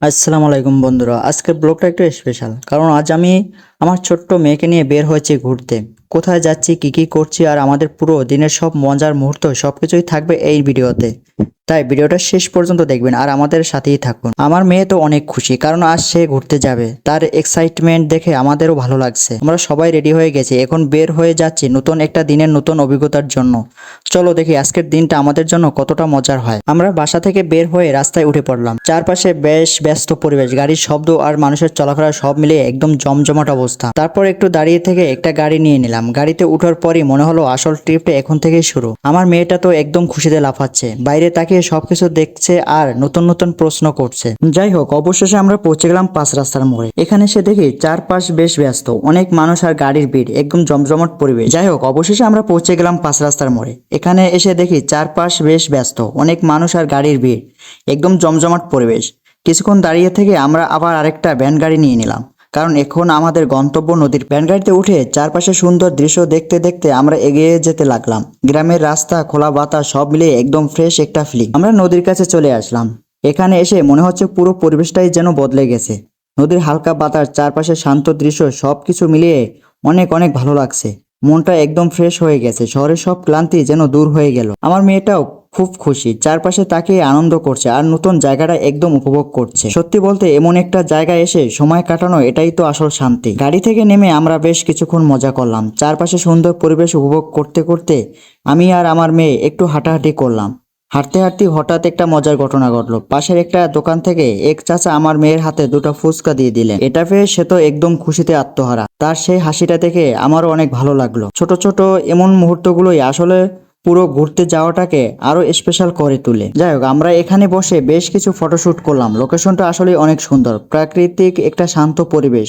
আসসালামু আলাইকুম বন্ধুরা, আজকের ব্লগটা একটু স্পেশাল কারণ আজ আমি আমার ছোট্ট মেয়েকে নিয়ে বের হয়েছি ঘুরতে। কোথায় যাচ্ছি, কি কি করছি আর আমাদের পুরো দিনের সব মজার মুহূর্ত সবকিছুই থাকবে এই ভিডিওতে। তাই ভিডিওটা শেষ পর্যন্ত দেখবেন আর আমাদের সাথেই থাকুন। আমার মেয়ে তো অনেক খুশি কারণ আজ সে ঘুরতে যাবে, তার এক্সাইটমেন্ট দেখে আমাদেরও ভালো লাগছে। আমরা সবাই রেডি হয়ে গেছি, এখন বের হয়ে যাচ্ছি নতুন একটা দিনের নতুন অভিজ্ঞতার জন্য। চলো দেখি আজকের দিনটা আমাদের জন্য কতটা মজার হয়। আমরা বাসা থেকে বের হয়ে রাস্তায় উঠে পড়লাম। চারপাশে বেশ ব্যস্ত পরিবেশ, গাড়ির শব্দ আর মানুষের চলাফেরা সব মিলিয়ে একদম জমজমাট অবস্থা। তারপর একটু দাঁড়িয়ে থেকে একটা গাড়ি নিয়ে নিলাম। গাড়িতে উঠার পরই মনে হলো আসল ট্রিপটা এখন থেকেই শুরু। আমার মেয়েটা তো একদম খুশিতে লাফাচ্ছে, বাইরে তাকিয়ে সবকিছু দেখছে আর নতুন নতুন প্রশ্ন করছে। যাই হোক, অবশেষে আমরা পৌঁছে গেলাম 5 রাস্তার মোড়ে। এখানে এসে দেখি চারপাশ বেশ ব্যস্ত, অনেক মানুষ আর গাড়ির ভিড়, একদম জমজমাট পরিবেশ। যাই হোক, অবশেষে আমরা পৌঁছে গেলাম 5 রাস্তার মোড়ে। এখানে এসে দেখি চারপাশ বেশ ব্যস্ত, অনেক মানুষ আর গাড়ির ভিড়, একদম জমজমাট পরিবেশ। কিছুক্ষণ দাঁড়িয়ে থেকে আমরা আবার আরেকটা ভ্যান গাড়ি নিয়ে নিলাম, কারণ এখন আমাদের গন্তব্য নদীর। ভ্যান গাড়িতে উঠে চারপাশে সুন্দর দৃশ্য দেখতে দেখতে আমরা এগিয়ে যেতে লাগলাম। গ্রামের রাস্তা, খোলা বাতাস সব মিলিয়ে একদম ফ্রেশ একটা ফিলিং। আমরা নদীর কাছে চলে আসলাম। এখানে এসে মনে হচ্ছে পুরো পরিবেশটাই যেন বদলে গেছে। নদীর হালকা বাতাস, চারপাশে শান্ত দৃশ্য সবকিছু মিলিয়ে অনেক অনেক ভালো লাগছে। মনটা একদম ফ্রেশ হয়ে গেছে, শহরের সব ক্লান্তি যেন দূর হয়ে গেল। আমার মেয়েটাও খুব খুশি, চারপাশে তাকিয়ে আনন্দ করছে আর নতুন জায়গাটা একদম উপভোগ করছে। সত্যি বলতে এমন একটা জায়গায় এসে সময় কাটানো এটাই তো আসল শান্তি। গাড়ি থেকে নেমে আমরা বেশ কিছুক্ষণ মজা করলাম। চারপাশে সুন্দর পরিবেশ উপভোগ করতে করতে আমি আর আমার মেয়ে একটু হাঁটাহাঁটি করলাম। হাঁটতে হাঁটতে হঠাৎ একটা মজার ঘটনা ঘটলো। পাশের একটা দোকান থেকে এক চাচা আমার মেয়ের হাতে দুটো ফুচকা দিয়ে দিলেন। এটা পেয়ে সে তো একদম খুশিতে আত্মহারা। তার সেই হাসিটা দেখে আমারও অনেক ভালো লাগলো। ছোট ছোট এমন মুহূর্তগুলোই আসলে পুরো ঘুরতে যাওয়াটাকে আরো স্পেশাল করে তোলে। যাই হোক, আমরা এখানে বসে বেশ কিছু ফটোশুট করলাম। লোকেশনটা আসলে অনেক সুন্দর, প্রাকৃতিক একটা শান্ত পরিবেশ,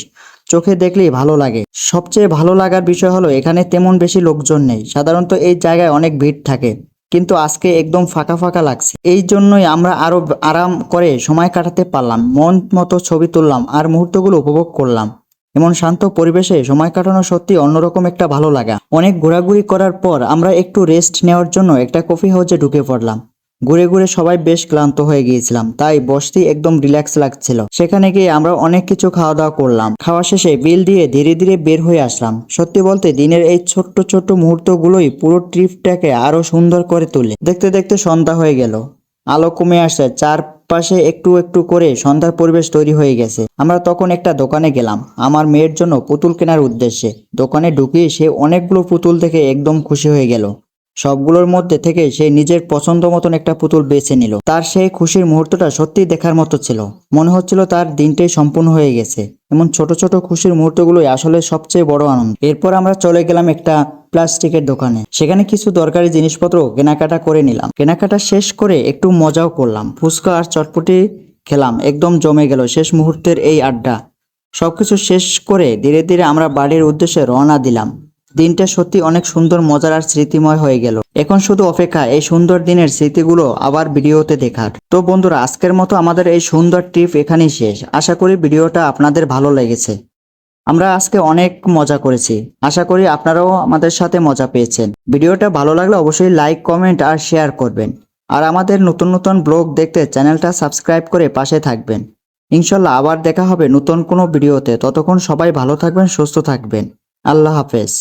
চোখে দেখলেই ভালো লাগে। সবচেয়ে ভালো লাগার বিষয় হলো এখানে তেমন বেশি লোকজন নেই। সাধারণত এই জায়গায় অনেক ভিড় থাকে, কিন্তু আজকে একদম ফাঁকা ফাঁকা লাগছে। এই জন্যই আমরা আরো আরাম করে সময় কাটাতে পারলাম, মন মতো ছবি তুললাম আর মুহূর্তগুলো উপভোগ করলাম। এমন শান্ত পরিবেশে সময় কাটানো সত্যি অন্যরকম একটা ভালো লাগা। অনেক ঘোরাঘুরি করার পর আমরা একটু রেস্ট নেওয়ার জন্য একটা কফি হাউসে ঢুকে পড়লাম। ঘুরে ঘুরে সবাই বেশ ক্লান্ত হয়ে গিয়েছিলাম, তাই বসতে একদম রিল্যাক্স লাগছিল। সেখানে গিয়ে আমরা অনেক কিছু খাওয়া দাওয়া করলাম। খাওয়া শেষে বিল দিয়ে ধীরে ধীরে বের হয়ে আসলাম। সত্যি বলতে দিনের এই ছোট্ট ছোট্ট মুহূর্তগুলোই পুরো ট্রিপটাকে আরো সুন্দর করে তোলে। দেখতে দেখতে সন্ধ্যা হয়ে গেল, আলো কমে আসছে, চারপাশে একটু একটু করে সন্ধ্যার পরিবেশ তৈরি হয়ে গেছে। আমরা তখন একটা দোকানে গেলাম আমার মেয়ের জন্য পুতুল কেনার উদ্দেশ্যে। দোকানে ঢুকিয়ে সে অনেকগুলো পুতুল দেখে একদম খুশি হয়ে গেল। সবগুলোর মধ্যে থেকে সে নিজের পছন্দ মতন একটা পুতুল বেছে নিল। তার সেই খুশির মুহূর্তটা সত্যিই দেখার মতো ছিল। মনে হচ্ছিল তার দিনটাই সম্পূর্ণ হয়ে গেছে। এমন ছোট ছোট খুশির মুহূর্তগুলোই আসলে সবচেয়ে বড় আনন্দ। এরপর আমরা চলে গেলাম একটা প্লাস্টিকের দোকানে। সেখানে কিছু দরকারি জিনিসপত্র কেনাকাটা করে নিলাম। কেনাকাটা শেষ করে একটু মজাও করলাম, ফুচকা আর চটপটি খেলাম। একদম জমে গেল শেষ মুহূর্তের এই আড্ডা। সবকিছু শেষ করে ধীরে ধীরে আমরা বাড়ির উদ্দেশ্যে রওনা দিলাম। দিনটা সত্যি অনেক সুন্দর, মজার আর স্মৃতিময় হয়ে গেল। এখন শুধু অপেক্ষা এই সুন্দর দিনের স্মৃতিগুলো আবার ভিডিওতে দেখার। তো বন্ধুরা, আজকের মতো আমাদের এই সুন্দর ট্রিপ এখানেই শেষ। আশা করি ভিডিওটা আপনাদের ভালো লেগেছে। আমরা আজকে অনেক মজা করেছি, আশা করি আপনারাও আমাদের সাথে মজা পেয়েছেন। ভিডিওটা ভালো লাগলে অবশ্যই লাইক, কমেন্ট আর শেয়ার করবেন। আর আমাদের নতুন নতুন ব্লগ দেখতে চ্যানেলটা সাবস্ক্রাইব করে পাশে থাকবেন। ইনশাল্লাহ আবার দেখা হবে নতুন কোনো ভিডিওতে। ততক্ষণ সবাই ভালো থাকবেন, সুস্থ থাকবেন। আল্লাহ হাফেজ।